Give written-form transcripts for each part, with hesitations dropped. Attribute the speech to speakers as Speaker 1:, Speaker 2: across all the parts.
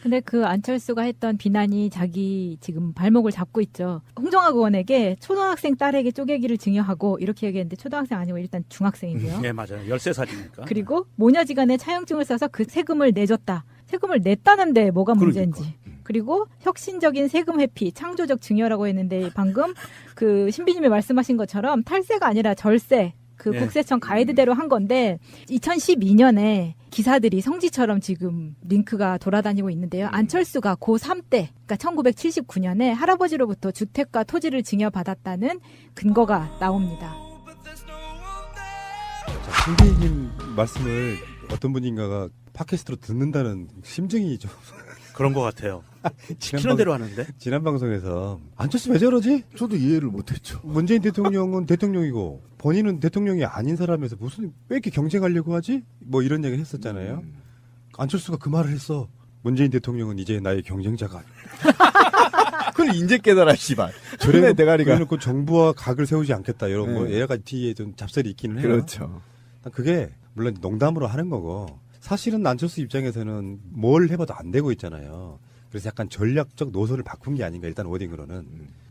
Speaker 1: 근데 그 안철수가 했던 비난이 자기 지금 발목을 잡고 있죠. 홍정학 의원에게 초등학생 딸에게 쪼개기를 증여하고 이렇게 얘기했는데 초등학생 아니고 일단 중학생이고요.
Speaker 2: 네, 맞아요. 13살이니까.
Speaker 1: 그리고 모녀지간에 차용증을 써서 그 세금을 내줬다. 세금을 냈다는데 뭐가 문제인지.
Speaker 3: 그러니까.
Speaker 1: 그리고 혁신적인 세금 회피, 창조적 증여라고 했는데 방금 그 신비님이 말씀하신 것처럼 탈세가 아니라 절세. 그
Speaker 2: 네.
Speaker 1: 국세청 가이드대로 한 건데 2012년에 기사들이 성지처럼 지금 링크가 돌아다니고 있는데요. 안철수가 고3 때, 그러니까 1979년에 할아버지로부터 주택과 토지를 증여받았다는 근거가 나옵니다.
Speaker 3: 신비님 말씀을 어떤 분인가가 팟캐스트로 듣는다는 심정이 좀
Speaker 2: 그런 것 같아요. 시키는 대로 하는데.
Speaker 3: 지난 방송에서 안철수 왜 저러지?
Speaker 4: 저도 이해를 못했죠.
Speaker 3: 문재인 대통령은 대통령이고 본인은 대통령이 아닌 사람에서 무슨 왜 이렇게 경쟁하려고 하지? 뭐 이런 얘기를 했었잖아요. 안철수가 그 말을 했어. 문재인 대통령은 이제 나의 경쟁자가 아니야.
Speaker 4: 그걸 인제 깨달아, 씨발.
Speaker 3: 저래
Speaker 4: 그래, 대가리가.
Speaker 3: 그래놓고 정부와 각을 세우지 않겠다 이런 거
Speaker 4: 네.
Speaker 3: 여러 가지 뒤에 좀 잡설이 있기는 해요.
Speaker 4: 그렇죠.
Speaker 3: 그게 물론 농담으로 하는 거고 사실은 안철수 입장에서는 뭘 해봐도 안 되고 있잖아요. 그래서 약간 전략적 노선을 바꾼 게 아닌가 일단 워딩으로는.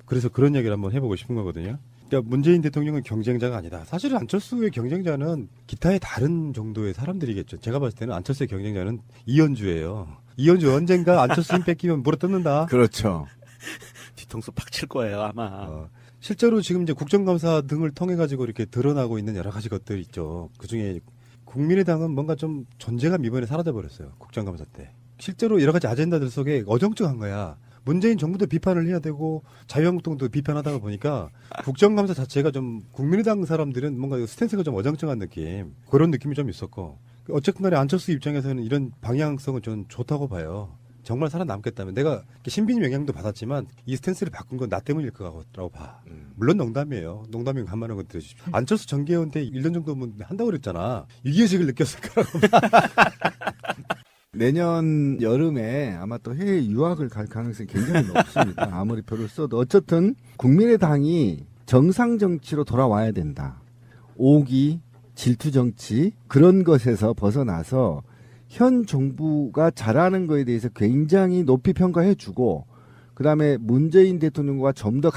Speaker 3: 그래서 그런 얘기를 한번 해보고 싶은 거거든요. 그러니까 문재인 대통령은 경쟁자가 아니다. 사실은 안철수의 경쟁자는 기타의 다른 정도의 사람들이겠죠. 제가 봤을 때는 안철수의 경쟁자는 이현주예요. 이현주 언젠가 안철수 힘 뺏기면 물어뜯는다.
Speaker 4: 그렇죠.
Speaker 2: 뒤통수 팍 칠 거예요, 아마.
Speaker 3: 실제로 지금 이제 국정감사 등을 통해 가지고 이렇게 드러나고 있는 여러 가지 것들 있죠. 그 중에 국민의당은 뭔가 좀 존재감 이번에 사라져 버렸어요. 국정감사 때. 실제로 여러 가지 아젠다들 속에 어정쩡한 거야. 문재인 정부도 비판을 해야 되고 자유한국당도 비판하다가 보니까 국정감사 자체가 좀 국민의당 사람들은 뭔가 스탠스가 좀 어정쩡한 느낌. 그런 느낌이 좀 있었고. 어쨌든 간에 안철수 입장에서는 이런 방향성은 좀 좋다고 봐요. 정말 살아남겠다면 내가 신비님 영향도 받았지만 이 스탠스를 바꾼 건 나 때문일 거라고 봐. 물론 농담이에요. 농담이면 간만에 건 들으십시오. 안철수 정계원 때 1년 정도면 한다고 그랬잖아. 위기의식을 느꼈을 거라고 봐.
Speaker 4: 내년 여름에 아마 또 해외 유학을 갈 가능성이 굉장히 높습니다. 아무리 표를 써도. 어쨌든 국민의당이 정상 정치로 돌아와야 된다. 오기, 질투 정치 그런 것에서 벗어나서 현 정부가 잘하는 거에 대해서 굉장히 높이 평가해주고 그다음에 문재인 대통령과 좀 더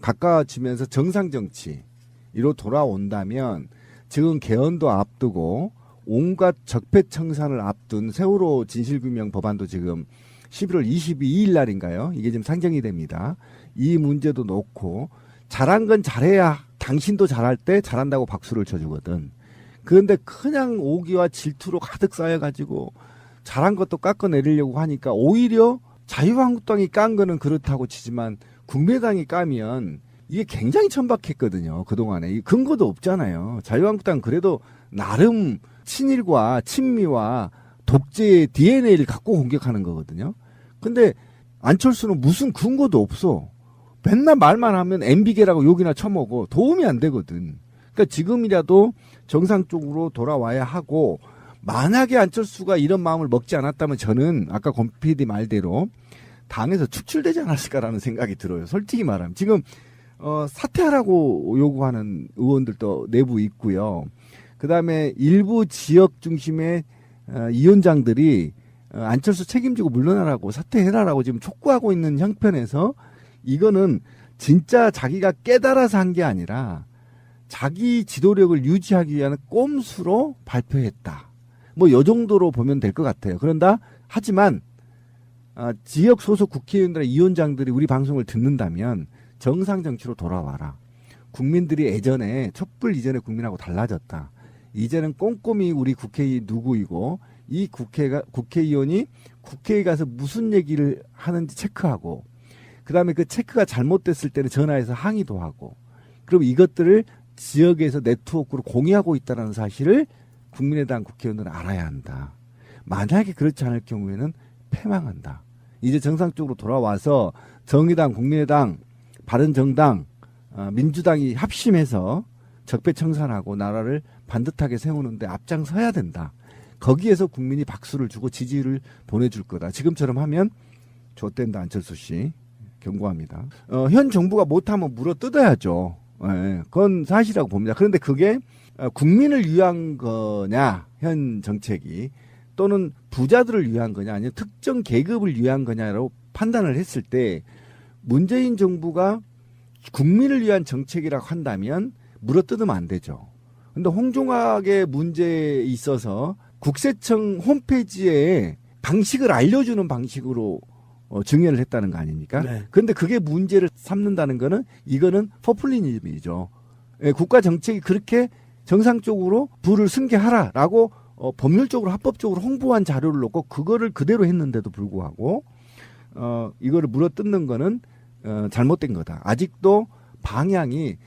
Speaker 4: 가까워지면서 정상 정치로 돌아온다면 지금 개헌도 앞두고 온갖 적폐청산을 앞둔 세월호 진실규명 법안도 지금 11월 22일 날인가요? 이게 지금 상정이 됩니다. 이 문제도 놓고 잘한 건 잘해야 당신도 잘할 때 잘한다고 박수를 쳐주거든. 그런데 그냥 오기와 질투로 가득 쌓여가지고 잘한 것도 깎아내리려고 하니까 오히려 자유한국당이 깐 거는 그렇다고 치지만 국민의당이 까면 이게 굉장히 천박했거든요. 그동안에. 근거도 없잖아요. 자유한국당은 그래도 나름 친일과 친미와 독재의 DNA를 갖고 공격하는 거거든요. 근데 안철수는 무슨 근거도 없어. 맨날 말만 하면 MB계라고 욕이나 쳐먹어. 도움이 안 되거든. 그러니까 지금이라도 정상 쪽으로 돌아와야 하고 만약에 안철수가 이런 마음을 먹지 않았다면 저는 아까 권 PD 말대로 당에서 축출되지 않았을까라는 생각이 들어요. 솔직히 말하면. 지금 사퇴하라고 요구하는 의원들도 내부 있고요. 그다음에 일부 지역 중심의 위원장들이 안철수 책임지고 물러나라고 사퇴해라라고 지금 촉구하고 있는 형편에서 이거는 진짜 자기가 깨달아서 한 게 아니라 자기 지도력을 유지하기 위한 꼼수로 발표했다. 뭐 요 정도로 보면 될 것 같아요. 그런다 하지만 지역 소속 국회의원들의 위원장들이 우리 방송을 듣는다면 정상 정치로 돌아와라. 국민들이 예전에 촛불 이전의 국민하고 달라졌다. 이제는 꼼꼼히 우리 국회의원이 누구이고 이 국회의원이 국회에 가서 무슨 얘기를 하는지 체크하고 그다음에 그 체크가 잘못됐을 때는 전화해서 항의도 하고 그럼 이것들을 지역에서 네트워크로 공유하고 있다는 사실을 국민의당 국회의원들은 알아야 한다. 만약에 그렇지 않을 경우에는 패망한다. 이제 정상적으로 돌아와서 정의당, 국민의당, 바른정당, 민주당이 합심해서 적폐청산하고 나라를 반듯하게 세우는데 앞장서야 된다. 거기에서 국민이 박수를 주고 지지를 보내줄 거다. 지금처럼 하면 좆된다 안철수 씨. 경고합니다. 현 정부가 못하면 물어뜯어야죠. 예, 그건 사실이라고 봅니다. 그런데 그게 국민을 위한 거냐 현 정책이 또는 부자들을 위한 거냐 아니면 특정 계급을 위한 거냐라고 판단을 했을 때 문재인 정부가 국민을 위한 정책이라고 한다면 물어뜯으면 안 되죠. 근데 홍종학의 문제에 있어서 국세청 홈페이지에 방식을 알려주는 방식으로 증여를 했다는 거 아닙니까?
Speaker 2: 네.
Speaker 4: 그런데 그게 문제를 삼는다는 거는 이거는 포퓰리즘이죠. 예, 국가 정책이 그렇게 정상적으로 부를 승계하라라고 법률적으로 합법적으로 홍보한 자료를 놓고 그거를 그대로 했는데도 불구하고 이거를 물어뜯는 거는 잘못된 거다. 아직도 방향이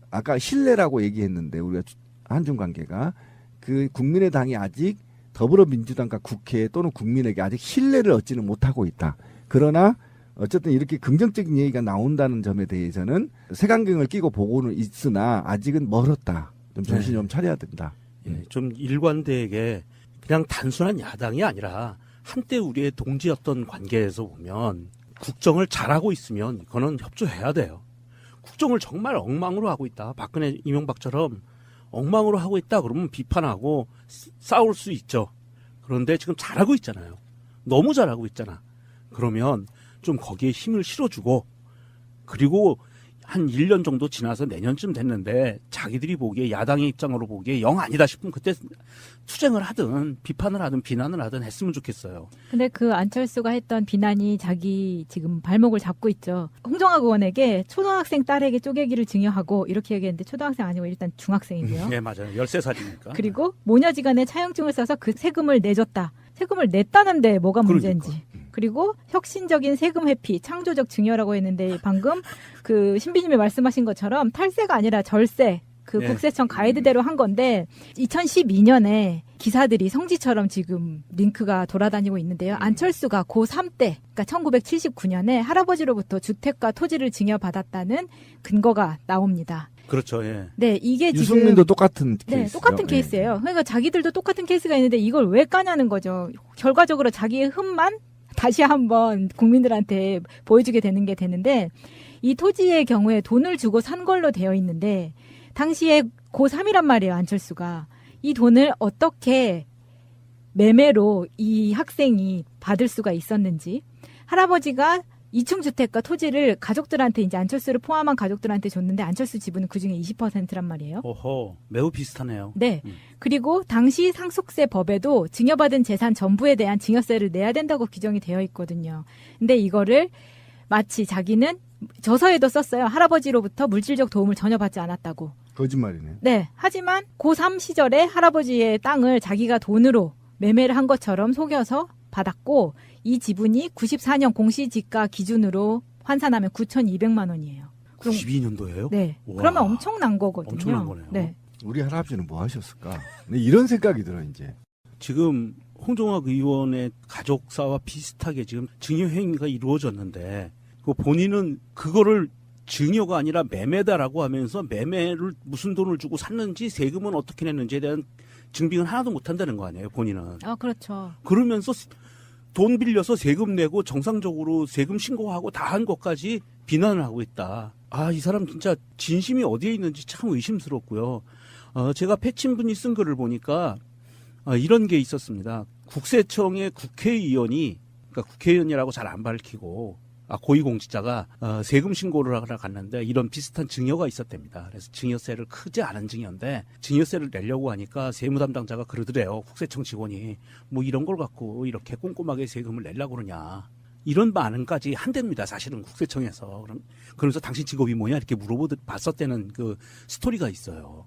Speaker 4: 아까 신뢰라고 얘기했는데 우리가 한중 관계가 그 국민의당이 아직 더불어민주당과 국회 또는 국민에게 아직 신뢰를 얻지는 못하고 있다. 그러나 어쨌든 이렇게 긍정적인 얘기가 나온다는 점에 대해서는 색안경을 끼고 보고는 있으나 아직은 멀었다. 좀 정신 좀 차려야 된다.
Speaker 2: 예, 좀 일관되게 그냥 단순한 야당이 아니라 한때 우리의 동지였던 관계에서 보면 국정을 잘하고 있으면 이거는 협조해야 돼요. 국정을 정말 엉망으로 하고 있다. 박근혜, 이명박처럼 엉망으로 하고 있다. 그러면 비판하고 싸울 수 있죠. 그런데 지금 잘하고 있잖아요. 너무 잘하고 있잖아. 그러면 좀 거기에 힘을 실어주고 그리고 한 1년 정도 지나서 내년쯤 됐는데 자기들이 보기에 야당의 입장으로 보기에 영 아니다 싶으면 그때 투쟁을 하든 비판을 하든 비난을 하든 했으면 좋겠어요.
Speaker 1: 근데 그 안철수가 했던 비난이 자기 지금 발목을 잡고 있죠. 홍종학 의원에게 초등학생 딸에게 쪼개기를 증여하고 이렇게 얘기했는데 초등학생 아니고 일단 중학생이고요.
Speaker 2: 네, 맞아요. 13살이니까.
Speaker 1: 그리고 모녀지간에 차용증을 써서 그 세금을 내줬다. 세금을 냈다는데 뭐가 문제인지.
Speaker 2: 그러니까.
Speaker 1: 그리고 혁신적인 세금 회피, 창조적 증여라고 했는데 방금 그 신비님이 말씀하신 것처럼 탈세가 아니라 절세, 그
Speaker 2: 네.
Speaker 1: 국세청 가이드대로 한 건데 2012년에 기사들이 성지처럼 지금 링크가 돌아다니고 있는데요. 안철수가 고3 때, 그러니까 1979년에 할아버지로부터 주택과 토지를 증여받았다는 근거가 나옵니다.
Speaker 2: 그렇죠. 예.
Speaker 1: 네, 이게 지금
Speaker 4: 유승민도 똑같은
Speaker 1: 네,
Speaker 4: 케이스죠.
Speaker 1: 똑같은 케이스예요. 그러니까 자기들도 똑같은 케이스가 있는데 이걸 왜 까냐는 거죠. 결과적으로 자기의 흠만 다시 한번 국민들한테 보여주게 되는 게 되는데 이 토지의 경우에 돈을 주고 산 걸로 되어 있는데 당시에 고3이란 말이에요. 안철수가. 이 돈을 어떻게 매매로 이 학생이 받을 수가 있었는지 할아버지가 2층 주택과 토지를 가족들한테 이제 안철수를 포함한 가족들한테 줬는데 안철수 지분은 그중에 20%란 말이에요.
Speaker 2: 오호, 매우 비슷하네요.
Speaker 1: 네. 그리고 당시 상속세 법에도 증여받은 재산 전부에 대한 증여세를 내야 된다고 규정이 되어 있거든요. 근데 이거를 마치 자기는 저서에도 썼어요. 할아버지로부터 물질적 도움을 전혀 받지 않았다고.
Speaker 4: 거짓말이네.
Speaker 1: 네. 하지만 고3 시절에 할아버지의 땅을 자기가 돈으로 매매를 한 것처럼 속여서 받았고 이 지분이 94년 공시지가 기준으로 환산하면 9,200만 원이에요. 그럼
Speaker 2: 92년도예요?
Speaker 1: 네.
Speaker 2: 우와.
Speaker 1: 그러면 엄청난 거거든요.
Speaker 2: 엄청난 거네요.
Speaker 1: 네.
Speaker 4: 우리 할아버지는 뭐 하셨을까? 이런 생각이 들어 이제.
Speaker 2: 지금 홍종학 의원의 가족사와 비슷하게 지금 증여 행위가 이루어졌는데 그 본인은 그거를 증여가 아니라 매매다라고 하면서 매매를 무슨 돈을 주고 샀는지 세금은 어떻게 냈는지에 대한 증빙은 하나도 못한다는 거 아니에요, 본인은.
Speaker 1: 아, 그렇죠.
Speaker 2: 그러면서 돈 빌려서 세금 내고 정상적으로 세금 신고하고 다 한 것까지 비난을 하고 있다. 아, 이 사람 진짜 진심이 어디에 있는지 참 의심스럽고요. 제가 패친분이 쓴 글을 보니까 이런 게 있었습니다. 국세청의 국회의원이, 그러니까 국회의원이라고 잘 안 밝히고 고위공직자가 세금 신고를 하러 갔는데 이런 비슷한 증여가 있었답니다. 그래서 증여세를 크지 않은 증여인데 증여세를 내려고 하니까 세무 담당자가 그러더래요. 국세청 직원이 뭐 이런 걸 갖고 이렇게 꼼꼼하게 세금을 내려고 그러냐. 이런 반응까지 한답니다. 사실은 국세청에서. 그러면서 당신 직업이 뭐냐 이렇게 물어봤었다는 그 스토리가 있어요.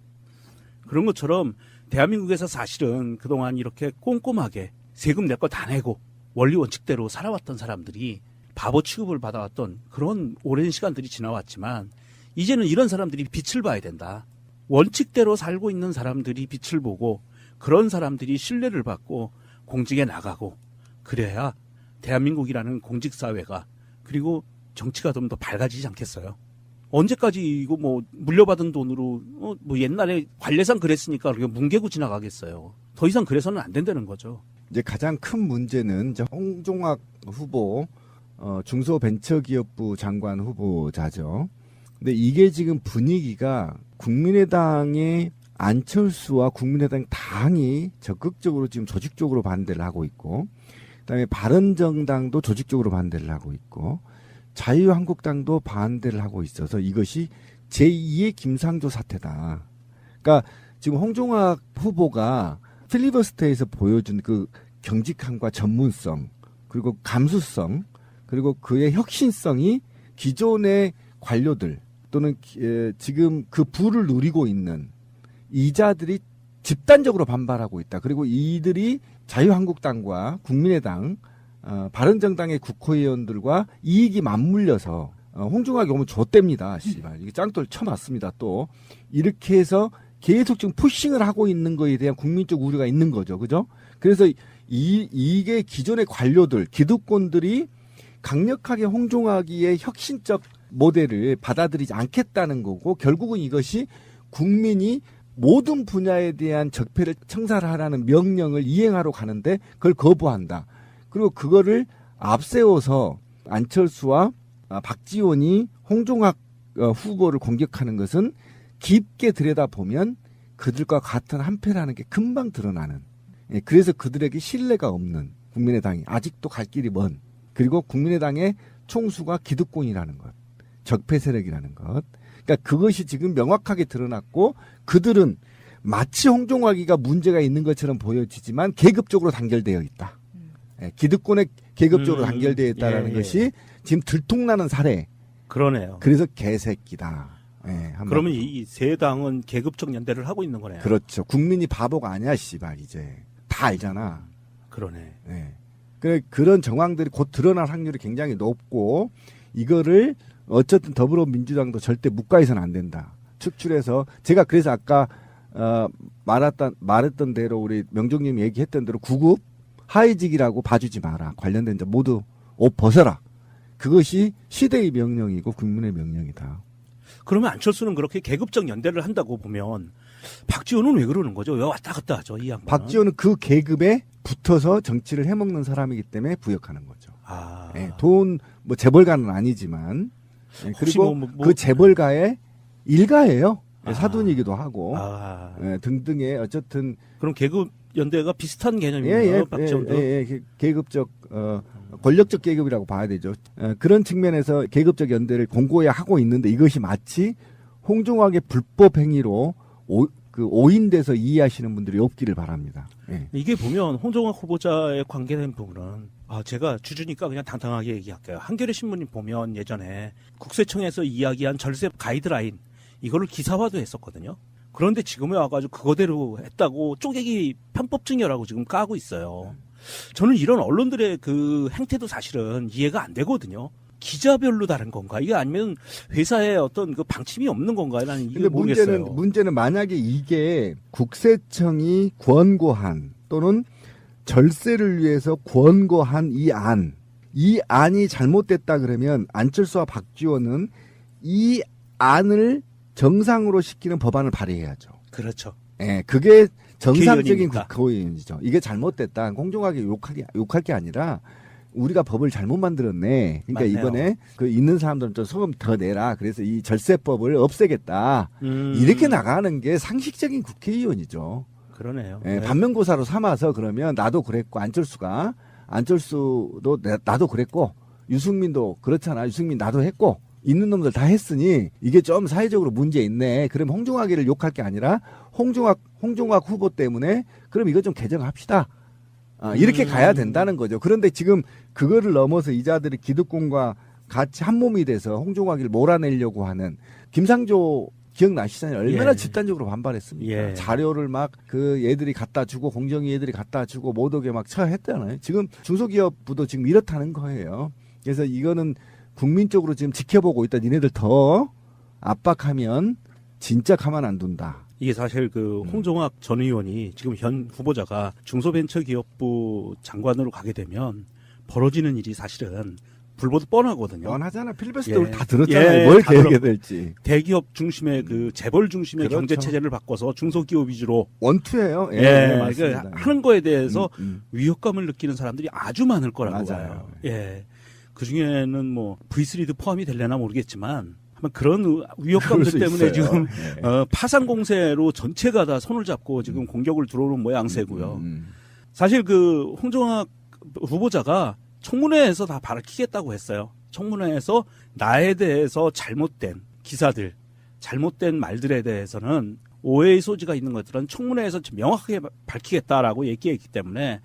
Speaker 2: 그런 것처럼 대한민국에서 사실은 그동안 이렇게 꼼꼼하게 세금 낼 거 다 내고 원리 원칙대로 살아왔던 사람들이 바보 취급을 받아왔던 그런 오랜 시간들이 지나왔지만 이제는 이런 사람들이 빛을 봐야 된다. 원칙대로 살고 있는 사람들이 빛을 보고 그런 사람들이 신뢰를 받고 공직에 나가고 그래야 대한민국이라는 공직사회가 그리고 정치가 좀 더 밝아지지 않겠어요. 언제까지 이거 뭐 물려받은 돈으로 뭐 옛날에 관례상 그랬으니까 그렇게 뭉개고 지나가겠어요. 더 이상 그래서는 안 된다는 거죠.
Speaker 4: 이제 가장 큰 문제는 이제 홍종학 후보 중소벤처기업부 장관 후보자죠. 근데 이게 지금 분위기가 국민의당의 안철수와 국민의당 당이 적극적으로 지금 조직적으로 반대를 하고 있고, 그다음에 바른정당도 조직적으로 반대를 하고 있고, 자유한국당도 반대를 하고 있어서 이것이 제2의 김상조 사태다. 그러니까 지금 홍종학 후보가 필리버스터에서 보여준 그 경직함과 전문성, 그리고 감수성, 그리고 그의 혁신성이 기존의 관료들 또는 지금 그 부를 누리고 있는 이자들이 집단적으로 반발하고 있다. 그리고 이들이 자유한국당과 국민의당, 바른정당의 국회의원들과 이익이 맞물려서 홍종학이 오면 좆됩니다. 씨발. 이게 짱돌 쳐맞습니다. 또 이렇게 해서 계속 지금 푸싱을 하고 있는 거에 대한 국민적 우려가 있는 거죠. 그죠? 그래서 이게 기존의 관료들, 기득권들이 강력하게 홍종학이의 혁신적 모델을 받아들이지 않겠다는 거고, 결국은 이것이 국민이 모든 분야에 대한 적폐를 청산하라는 명령을 이행하러 가는데 그걸 거부한다. 그리고 그거를 앞세워서 안철수와 박지원이 홍종학 후보를 공격하는 것은 깊게 들여다보면 그들과 같은 한패라는 게 금방 드러나는, 그래서 그들에게 신뢰가 없는 국민의당이 아직도 갈 길이 먼, 그리고 국민의당의 총수가 기득권이라는 것, 적폐 세력이라는 것, 그러니까 그것이 지금 명확하게 드러났고, 그들은 마치 홍종학이가 문제가 있는 것처럼 보여지지만 계급적으로 단결되어 있다. 기득권에 계급적으로 단결되어 있다는 것이 지금 들통나는 사례.
Speaker 2: 그러네요.
Speaker 4: 그래서 개새끼다.
Speaker 2: 그러면 이 세 당은 계급적 연대를 하고 있는 거네요.
Speaker 4: 그렇죠. 국민이 바보가 아니야, 씨발. 이제 다 알잖아.
Speaker 2: 그러네.
Speaker 4: 그런 정황들이 곧 드러날 확률이 굉장히 높고, 이거를 어쨌든 더불어민주당도 절대 묵과해서는 안 된다. 축출해서, 제가 그래서 아까 말했던 대로 우리 명종님이 얘기했던 대로 구급 하위직이라고 봐주지 마라. 관련된 자 모두 옷 벗어라. 그것이 시대의 명령이고 국민의 명령이다.
Speaker 2: 그러면 안철수는 그렇게 계급적 연대를 한다고 보면 박지원은 왜 그러는 거죠? 왜 왔다 갔다 하죠, 이 양반은?
Speaker 4: 박지원은 그 계급에 붙어서 정치를 해먹는 사람이기 때문에 부역하는 거죠. 돈 뭐 재벌가는 아니지만, 그리고 그 재벌가의 일가예요. 사돈이기도 하고 등등의 어쨌든
Speaker 2: 그럼 계급 연대가 비슷한 개념이에요. 박지원도
Speaker 4: 계급적 권력적 계급이라고 봐야 되죠. 그런 측면에서 계급적 연대를 공고히 하고 있는데, 이것이 마치 홍종학의 불법 행위로 오인돼서 이해하시는 분들이 없기를 바랍니다.
Speaker 2: 이게 보면 홍종학 후보자에 관계된 부분은 제가 주주니까 그냥 당당하게 얘기할게요. 한겨레 신문이 보면 예전에 국세청에서 이야기한 절세 가이드라인 이거를 기사화도 했었거든요. 그런데 지금에 와가지고 그거대로 했다고 쪼개기 편법증여라고 지금 까고 있어요. 저는 이런 언론들의 그 행태도 사실은 이해가 안 되거든요. 기자별로 다른 건가? 이게 아니면 회사에 어떤 그 방침이 없는 건가요? 나는 이게 모르겠어요.
Speaker 4: 문제는 만약에 이게 국세청이 권고한 또는 절세를 위해서 권고한 이 안이 잘못됐다 그러면 안철수와 박지원은 이 안을 정상으로 시키는 법안을 발의해야죠.
Speaker 2: 그렇죠.
Speaker 4: 그게 정상적인
Speaker 2: 국회의원이니까.
Speaker 4: 국회의원이죠. 이게 잘못됐다. 공정하게 욕할 게 아니라 우리가 법을 잘못 만들었네. 그러니까
Speaker 2: 맞네요.
Speaker 4: 이번에 그 있는 사람들은 좀 소금 더 내라. 그래서 이 절세법을 없애겠다. 이렇게 나가는 게 상식적인 국회의원이죠.
Speaker 2: 그러네요.
Speaker 4: 반면교사로 삼아서 그러면 나도 그랬고 안철수도 나도 그랬고 유승민도 그렇잖아. 유승민 나도 했고 있는 놈들 다 했으니 이게 좀 사회적으로 문제 있네. 그럼 홍종학이를 욕할 게 아니라 홍종학 후보 때문에 그럼 이거 좀 개정합시다. 이렇게 가야 된다는 거죠. 그런데 지금 그거를 넘어서 이자들이 기득권과 같이 한 몸이 돼서 홍종학이를 몰아내려고 하는 김상조 기억나시잖아요. 얼마나 집단적으로 반발했습니까? 자료를 막 그 얘들이 갖다 주고 공정위 얘들이 갖다 주고 못 오게 막 처했잖아요. 지금 중소기업부도 지금 이렇다는 거예요. 그래서 이거는 국민적으로 지금 지켜보고 있다. 니네들 더 압박하면 진짜 가만 안 둔다.
Speaker 2: 이게 사실 그 홍종학 전 의원이 지금 현 후보자가 중소벤처기업부 장관으로 가게 되면 벌어지는 일이 사실은 불보듯 뻔하거든요.
Speaker 4: 뻔하잖아. 필리버스터 다 들었잖아요. 뭘 계획해야 될지.
Speaker 2: 대기업 중심의 그 재벌 중심의
Speaker 4: 그렇죠.
Speaker 2: 경제 체제를 바꿔서 중소기업 위주로
Speaker 4: 원투예요.
Speaker 2: 맞습니다. 하는 거에 대해서 위협감을 느끼는 사람들이 아주 많을 거라고
Speaker 4: 맞아요.
Speaker 2: 봐요. 그 중에는 뭐 V3도 포함이 될려나 모르겠지만 아마 그런 위협감들
Speaker 4: 그럴 수
Speaker 2: 때문에
Speaker 4: 있어요.
Speaker 2: 지금
Speaker 4: 네.
Speaker 2: 파상 공세로 전체가 다 손을 잡고 지금 공격을 들어오는 모양새고요.
Speaker 4: 음.
Speaker 2: 사실 그 홍종학 후보자가 청문회에서 다 밝히겠다고 했어요. 청문회에서 나에 대해서 잘못된 기사들, 잘못된 말들에 대해서는 오해의 소지가 있는 것들은 청문회에서 명확하게 밝히겠다라고 얘기했기 때문에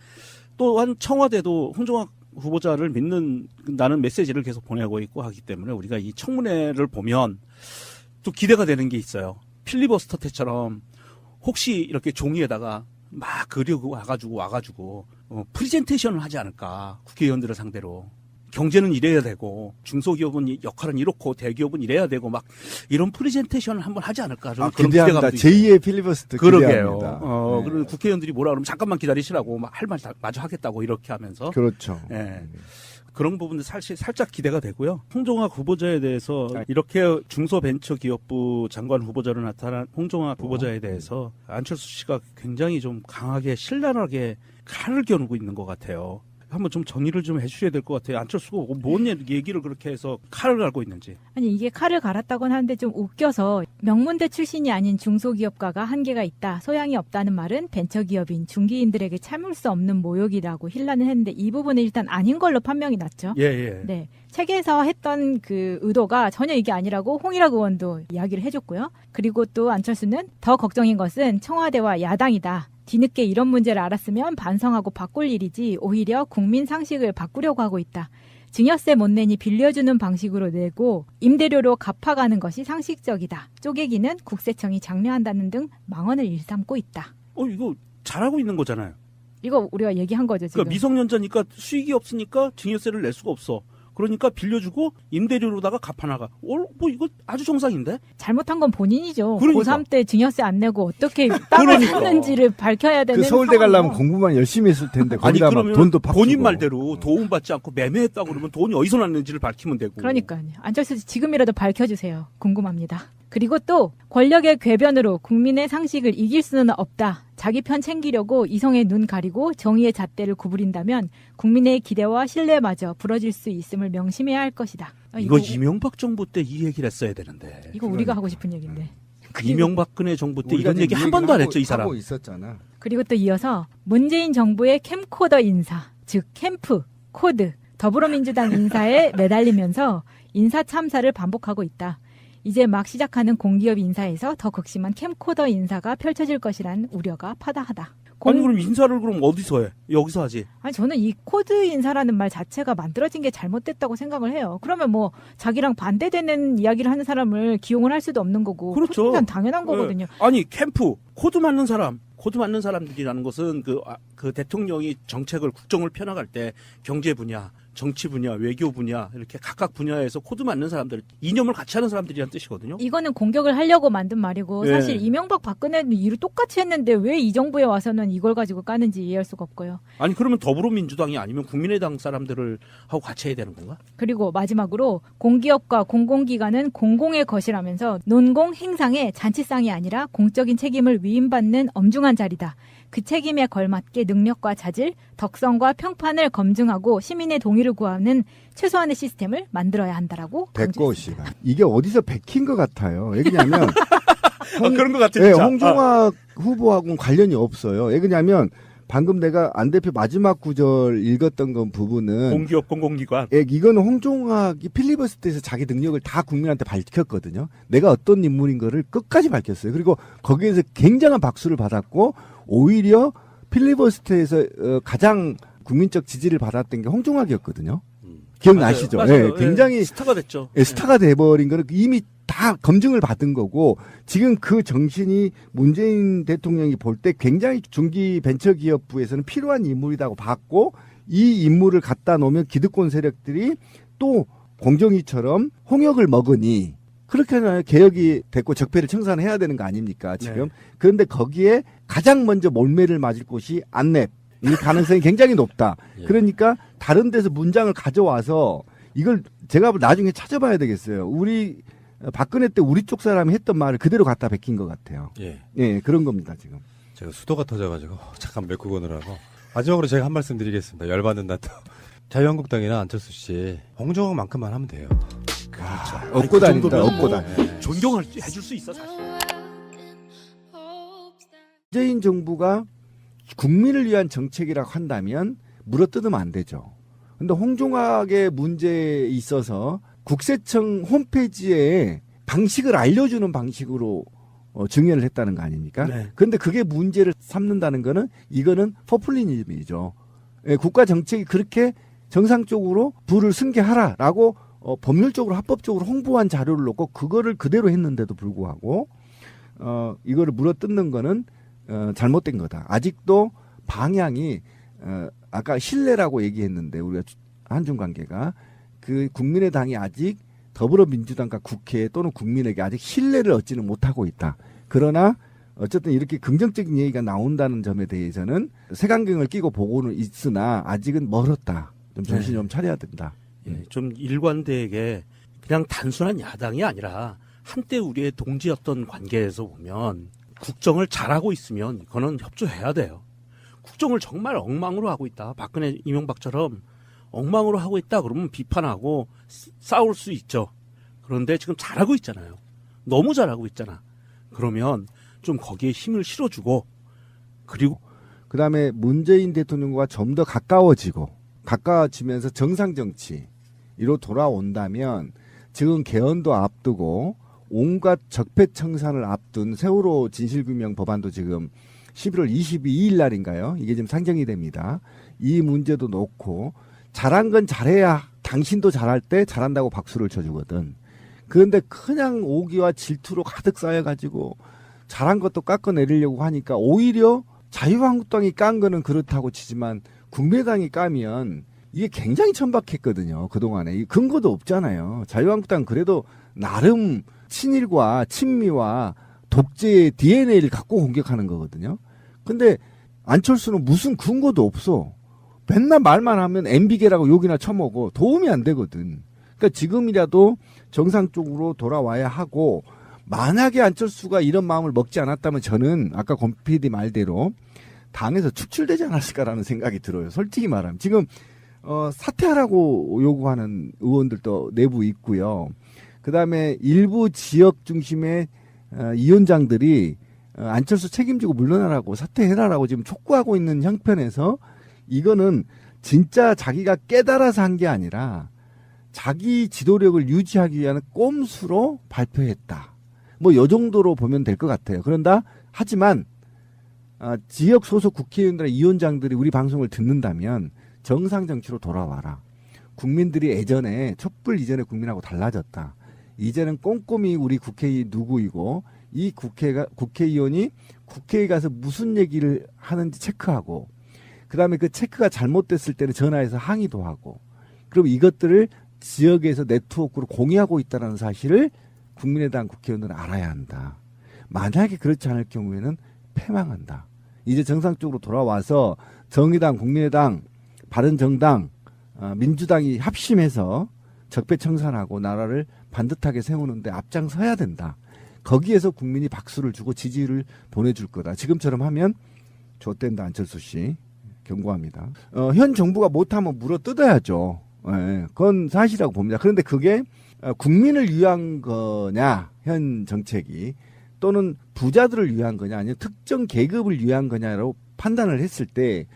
Speaker 2: 또한 청와대도 홍종학 후보자를 믿는다는 메시지를 계속 보내고 있고 하기 때문에 우리가 이 청문회를 보면 또 기대가 되는 게 있어요. 필리버스터 때처럼 혹시 이렇게 종이에다가 막 그리고 와가지고 프리젠테이션을 하지 않을까, 국회의원들을 상대로. 경제는 이래야 되고 중소기업은 역할은 이렇고 대기업은 이래야 되고 막 이런 프리젠테이션을 한번 하지 않을까, 저는 그런
Speaker 4: 기대합니다.
Speaker 2: 기대감도 있어요.
Speaker 4: 제2의 필리버스터
Speaker 2: 그러게요.
Speaker 4: 기대합니다.
Speaker 2: 그러면 국회의원들이 뭐라 그러면 잠깐만 기다리시라고 막 할 말 마저 하겠다고 이렇게 하면서
Speaker 4: 그렇죠.
Speaker 2: 예. 그런 부분도 사실 살짝 기대가 되고요. 홍종학 후보자에 대해서 이렇게 중소벤처기업부 장관 후보자로 나타난 홍종학 후보자에 대해서 안철수 씨가 굉장히 좀 강하게 신랄하게 칼을 겨누고 있는 것 같아요. 한번 좀 정리를 좀 해주셔야 될 것 같아요. 안철수가 뭔 얘기를 그렇게 해서 칼을 갈고 있는지.
Speaker 1: 아니 이게 칼을 갈았다고는 하는데 좀 웃겨서 명문대 출신이 아닌 중소기업가가 한계가 있다. 소양이 없다는 말은 벤처기업인 중기인들에게 참을 수 없는 모욕이라고 힐난을 했는데 이 부분은 일단 아닌 걸로 판명이 났죠.
Speaker 2: 예.
Speaker 1: 네. 책에서 했던 그 의도가 전혀 이게 아니라고 홍일학 의원도 이야기를 해줬고요. 그리고 또 안철수는 더 걱정인 것은 청와대와 야당이다. 뒤늦게 이런 문제를 알았으면 반성하고 바꿀 일이지 오히려 국민 상식을 바꾸려고 하고 있다. 증여세 못 내니 빌려주는 방식으로 내고 임대료로 갚아가는 것이 상식적이다. 쪼개기는 국세청이 장려한다는 등 망언을 일삼고 있다.
Speaker 2: 이거 잘하고 있는 거잖아요.
Speaker 1: 이거 우리가 얘기한 거죠, 지금.
Speaker 2: 그러니까 미성년자니까 수익이 없으니까 증여세를 낼 수가 없어. 그러니까 빌려주고 임대료로다가 갚아나가. 뭐 이거 아주 정상인데?
Speaker 1: 잘못한 건 본인이죠.
Speaker 2: 그러니까.
Speaker 1: 고3 때 증여세 안 내고 어떻게 땅을
Speaker 2: 그러니까.
Speaker 1: 사는지를 밝혀야 되는
Speaker 4: 그 서울대
Speaker 1: 상황이에요.
Speaker 4: 가려면 공부만 열심히 했을 텐데
Speaker 2: 아니
Speaker 4: 거기다 막
Speaker 2: 그러면
Speaker 4: 돈도 팍
Speaker 2: 본인
Speaker 4: 주고.
Speaker 2: 말대로 도움받지 않고 매매했다고 그러면 돈이 어디서 났는지를 밝히면 되고.
Speaker 1: 그러니까요. 안철수 씨 지금이라도 밝혀주세요. 궁금합니다. 그리고 또 권력의 궤변으로 국민의 상식을 이길 수는 없다. 자기 편 챙기려고 이성의 눈 가리고 정의의 잣대를 구부린다면 국민의 기대와 신뢰마저 부러질 수 있음을 명심해야 할 것이다.
Speaker 2: 이거 이명박 정부 때 이 얘기를 했어야 되는데.
Speaker 1: 이거 우리가 하고 싶은 얘기인데.
Speaker 2: 이명박근혜 정부 때
Speaker 4: 우리가
Speaker 2: 이런 얘기
Speaker 4: 지금
Speaker 2: 한 번도 안
Speaker 4: 하고-
Speaker 2: 했죠, 이 사람.
Speaker 4: 하고 있었잖아.
Speaker 1: 그리고 또 이어서 문재인 정부의 캠코더 인사, 즉 캠프, 코드, 더불어민주당 인사에 매달리면서 인사 참사를 반복하고 있다. 이제 막 시작하는 공기업 인사에서 더 극심한 캠코더 인사가 펼쳐질 것이란 우려가 파다하다.
Speaker 2: 아니 그럼 인사를 그럼 어디서 해? 여기서 하지.
Speaker 1: 아니 저는 이 코드 인사라는 말 자체가 만들어진 게 잘못됐다고 생각을 해요. 그러면 뭐 자기랑 반대되는 이야기를 하는 사람을 기용을 할 수도 없는 거고.
Speaker 2: 그렇죠.
Speaker 1: 코드 인사는 당연한 거거든요.
Speaker 2: 아니 캠프 코드 맞는 사람들이라는 것은 그 대통령이 정책을 국정을 펴나갈 때 경제 분야, 정치 분야, 외교 분야 이렇게 각각 분야에서 코드 맞는 사람들, 이념을 같이 하는 사람들이란 뜻이거든요.
Speaker 1: 이거는 공격을 하려고 만든 말이고
Speaker 2: 예.
Speaker 1: 사실 이명박 박근혜는 일을 똑같이 했는데 왜 이 정부에 와서는 이걸 가지고 까는지 이해할 수가 없고요.
Speaker 2: 아니 그러면 더불어민주당이 아니면 국민의당 사람들을 하고 같이 해야 되는 건가?
Speaker 1: 그리고 마지막으로 공기업과 공공기관은 공공의 것이라면서 논공 행상의 잔치상이 아니라 공적인 책임을 위임받는 엄중한 자리다. 그 책임에 걸맞게 능력과 자질, 덕성과 평판을 검증하고 시민의 동의를 구하는 최소한의 시스템을 만들어야 한다라고
Speaker 4: 백고
Speaker 1: 강조했습니다.
Speaker 4: 씨가 이게 어디서 백힌 것 같아요. 왜냐하면
Speaker 2: 그런 것 같아
Speaker 4: 네,
Speaker 2: 진짜.
Speaker 4: 홍종학 후보하고는 관련이 없어요. 왜냐하면 방금 내가 안 대표 마지막 구절 읽었던 건 부분은
Speaker 2: 공기업 공공기관.
Speaker 4: 이거는 홍종학이 필리버스터에서 자기 능력을 다 국민한테 밝혔거든요. 내가 어떤 인물인 거를 끝까지 밝혔어요. 그리고 거기에서 굉장한 박수를 받았고 오히려 필리버스터에서 가장 국민적 지지를 받았던 게 홍종학이었거든요. 기억나시죠?
Speaker 2: 맞아요.
Speaker 4: 네, 굉장히
Speaker 2: 스타가 됐죠.
Speaker 4: 스타가 돼버린 거는 이미 다 검증을 받은 거고 지금 그 정신이 문재인 대통령이 볼 때 굉장히 중기 벤처기업부에서는 필요한 인물이라고 봤고 이 인물을 갖다 놓으면 기득권 세력들이 또 공정위처럼 홍역을 먹으니 그렇게 하면 개혁이 됐고 적폐를 청산해야 되는 거 아닙니까 지금.
Speaker 2: 네.
Speaker 4: 그런데 거기에 가장 먼저 몰매를 맞을 곳이 안랩. 이 가능성이 굉장히 높다.
Speaker 3: 예.
Speaker 4: 그러니까 다른 데서 문장을 가져와서 이걸 제가 나중에 찾아봐야 되겠어요. 우리 박근혜 때 우리 쪽 사람이 했던 말을 그대로 갖다 베낀 것 같아요.
Speaker 3: 예.
Speaker 4: 예, 그런 겁니다 지금.
Speaker 3: 제가 수도가 터져가지고 잠깐 메고 거느라고 마지막으로 제가 한 말씀 드리겠습니다. 열받는다 또. 자유한국당이나 안철수 씨 홍종학만큼만 하면 돼요.
Speaker 2: 그렇죠.
Speaker 4: 업고 다닌다. 업고
Speaker 2: 뭐
Speaker 4: 다닌다.
Speaker 2: 존경을 해줄 수 있어 사실.
Speaker 4: 문재인 정부가 국민을 위한 정책이라고 한다면 물어뜯으면 안 되죠. 근데 홍종학의 문제에 있어서 국세청 홈페이지에 방식을 알려주는 방식으로 증언을 했다는 거 아닙니까?
Speaker 2: 네.
Speaker 4: 그런데 그게 문제를 삼는다는 거는 이거는 포퓰리즘이죠. 예, 국가 정책이 그렇게 정상적으로 부를 승계하라라고 법률적으로 합법적으로 홍보한 자료를 놓고 그거를 그대로 했는데도 불구하고 이거를 물어뜯는 거는 잘못된 거다. 아직도 방향이 아까 신뢰라고 얘기했는데 우리가 한중 관계가 그 국민의당이 아직 더불어민주당과 국회 또는 국민에게 아직 신뢰를 얻지는 못하고 있다. 그러나 어쨌든 이렇게 긍정적인 얘기가 나온다는 점에 대해서는 색안경을 끼고 보고는 있으나 아직은 멀었다. 좀 정신 좀 차려야 된다.
Speaker 2: 예, 좀 일관되게 그냥 단순한 야당이 아니라 한때 우리의 동지였던 관계에서 보면 국정을 잘하고 있으면 이거는 협조해야 돼요. 국정을 정말 엉망으로 하고 있다. 박근혜, 이명박처럼 엉망으로 하고 있다. 그러면 비판하고 싸울 수 있죠. 그런데 지금 잘하고 있잖아요. 너무 잘하고 있잖아. 그러면 좀 거기에 힘을 실어주고 그리고
Speaker 4: 그다음에 문재인 대통령과 좀 더 가까워지면서 정상정치로 돌아온다면 지금 개헌도 앞두고 온갖 적폐청산을 앞둔 세월호 진실규명 법안도 지금 11월 22일 날인가요? 이게 지금 상정이 됩니다. 이 문제도 놓고 잘한 건 잘해야 당신도 잘할 때 잘한다고 박수를 쳐주거든. 그런데 그냥 오기와 질투로 가득 쌓여가지고 잘한 것도 깎아내리려고 하니까 오히려 자유한국당이 깐 거는 그렇다고 치지만 국민의당이 까면 이게 굉장히 천박했거든요. 그동안에. 이 근거도 없잖아요. 자유한국당 그래도 나름 친일과 친미와 독재의 DNA를 갖고 공격하는 거거든요. 근데 안철수는 무슨 근거도 없어. 맨날 말만 하면 MB계라고 욕이나 쳐먹어. 도움이 안 되거든. 그러니까 지금이라도 정상적으로 돌아와야 하고 만약에 안철수가 이런 마음을 먹지 않았다면 저는 아까 권 PD 말대로 당에서 축출되지 않았을까라는 생각이 들어요. 솔직히 말하면. 지금 사퇴하라고 요구하는 의원들도 내부 있고요. 그다음에 일부 지역 중심의 위원장들이 안철수 책임지고 물러나라고 사퇴해라라고 지금 촉구하고 있는 형편에서 이거는 진짜 자기가 깨달아서 한 게 아니라 자기 지도력을 유지하기 위한 꼼수로 발표했다. 뭐 요 정도로 보면 될 것 같아요. 그런다 하지만 지역 소속 국회의원들과 위원장들이 우리 방송을 듣는다면 정상 정치로 돌아와라. 국민들이 예전에 촛불 이전의 국민하고 달라졌다. 이제는 꼼꼼히 우리 국회의원 누구이고 이 국회의원이 국회에 가서 무슨 얘기를 하는지 체크하고 그다음에 그 체크가 잘못됐을 때는 전화해서 항의도 하고 그럼 이것들을 지역에서 네트워크로 공유하고 있다는 사실을 국민의당 국회의원들은 알아야 한다. 만약에 그렇지 않을 경우에는 패망한다. 이제 정상적으로 돌아와서 정의당, 국민의당, 바른정당, 민주당이 합심해서 적폐청산하고 나라를 반듯하게 세우는데 앞장서야 된다. 거기에서 국민이 박수를 주고 지지를 보내줄 거다. 지금처럼 하면 좆된다 안철수 씨. 경고합니다. 현 정부가 못하면 물어뜯어야죠. 예, 그건 사실이라고 봅니다. 그런데 그게 국민을 위한 거냐, 현 정책이 또는 부자들을 위한 거냐, 아니면 특정 계급을 위한 거냐라고 판단을 했을 때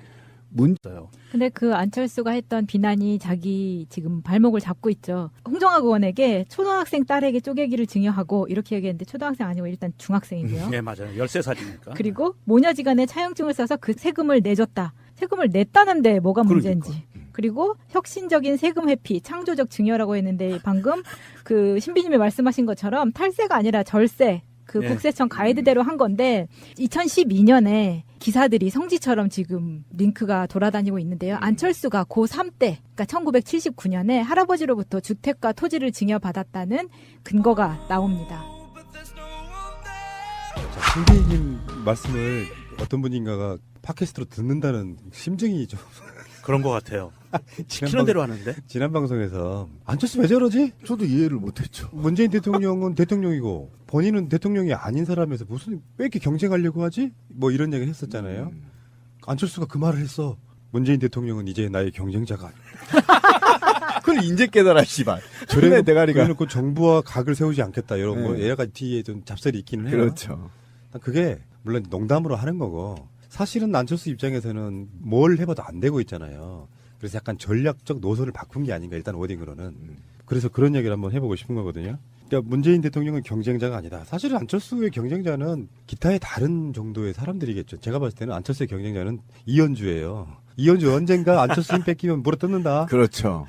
Speaker 2: 문제요.
Speaker 1: 근데 그 안철수가 했던 비난이 자기 지금 발목을 잡고 있죠. 홍정학 의원에게 초등학생 딸에게 쪼개기를 증여하고 이렇게 얘기했는데 초등학생 아니고 일단 중학생이고요.
Speaker 2: 네, 맞아요. 13살이니까.
Speaker 1: 그리고 모녀지간에 차용증을 써서 그 세금을 내줬다. 세금을 냈다는데 뭐가 문제인지. 그리고 혁신적인 세금 회피, 창조적 증여라고 했는데 방금 그 신비님이 말씀하신 것처럼 탈세가 아니라 절세. 그
Speaker 2: 네.
Speaker 1: 국세청 가이드대로 한 건데 2012년에 기사들이 성지처럼 지금 링크가 돌아다니고 있는데요. 안철수가 고3 때, 그러니까 1979년에 할아버지로부터 주택과 토지를 증여받았다는 근거가 나옵니다.
Speaker 3: 신비님 말씀을 어떤 분인가가 팟캐스트로 듣는다는 심증이 좀
Speaker 2: 그런 것 같아요. 시키는 대로 하는데.
Speaker 3: 지난 방송에서 안철수 왜 저러지?
Speaker 4: 저도 이해를 못했죠.
Speaker 3: 문재인 대통령은 대통령이고 본인은 대통령이 아닌 사람에서 무슨 왜 이렇게 경쟁하려고 하지? 뭐 이런 얘기를 했었잖아요. 안철수가 그 말을 했어. 문재인 대통령은 이제 나의 경쟁자가 아니다.
Speaker 4: 그걸 인제 깨달아, 씨발.
Speaker 3: 저래
Speaker 4: 그래, 대가리가.
Speaker 3: 그래놓고 정부와 각을 세우지 않겠다 이런 뭐
Speaker 4: 네.
Speaker 3: 여러 가지 뒤에 좀 잡설이 있기는 해요.
Speaker 4: 그렇죠.
Speaker 3: 그게 물론 농담으로 하는 거고 사실은 안철수 입장에서는 뭘 해봐도 안 되고 있잖아요. 그래서 약간 전략적 노선을 바꾼 게 아닌가 일단 워딩으로는. 그래서 그런 얘기를 한번 해보고 싶은 거거든요. 그러니까 문재인 대통령은 경쟁자가 아니다. 사실은 안철수의 경쟁자는 기타의 다른 정도의 사람들이겠죠. 제가 봤을 때는 안철수의 경쟁자는 이현주예요. 이현주 언젠가 안철수 힘 뺏기면 물어뜯는다.
Speaker 4: 그렇죠.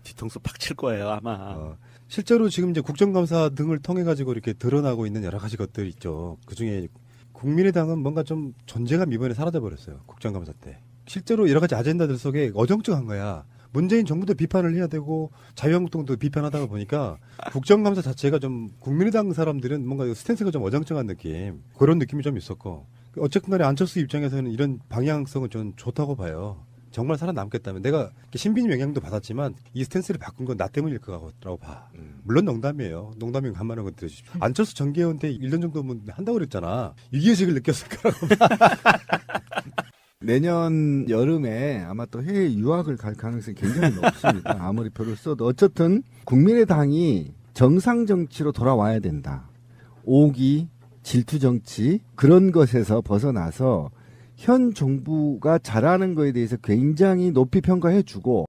Speaker 2: 뒤통수 팍 칠 거예요 아마.
Speaker 3: 실제로 지금 이제 국정감사 등을 통해 가지고 이렇게 드러나고 있는 여러 가지 것들이 있죠. 그 중에 국민의당은 뭔가 좀 존재감 이번에 사라져 버렸어요. 국정감사 때. 실제로 여러 가지 아젠다들 속에 어정쩡한 거야. 문재인 정부도 비판을 해야 되고 자유한국당도 비판하다가 보니까 국정감사 자체가 좀 국민의당 사람들은 뭔가 스탠스가 좀 어정쩡한 느낌 그런 느낌이 좀 있었고 어쨌든 간에 안철수 입장에서는 이런 방향성은 저는 좋다고 봐요. 정말 살아남겠다면 내가 신빈 영향도 받았지만 이 스탠스를 바꾼 건 나 때문일 거라고 봐. 물론 농담이에요. 농담이면 간만에 건 들으십시오. 안철수 정계원 때 1년 정도면 한다고 그랬잖아. 위기의식을 느꼈을 거라고.
Speaker 4: 내년 여름에 아마 또 해외 유학을 갈 가능성이 굉장히 높습니다. 아무리 표를 써도. 어쨌든 국민의당이 정상 정치로 돌아와야 된다. 오기, 질투 정치 그런 것에서 벗어나서 현 정부가 잘하는 거에 대해서 굉장히 높이 평가해 주고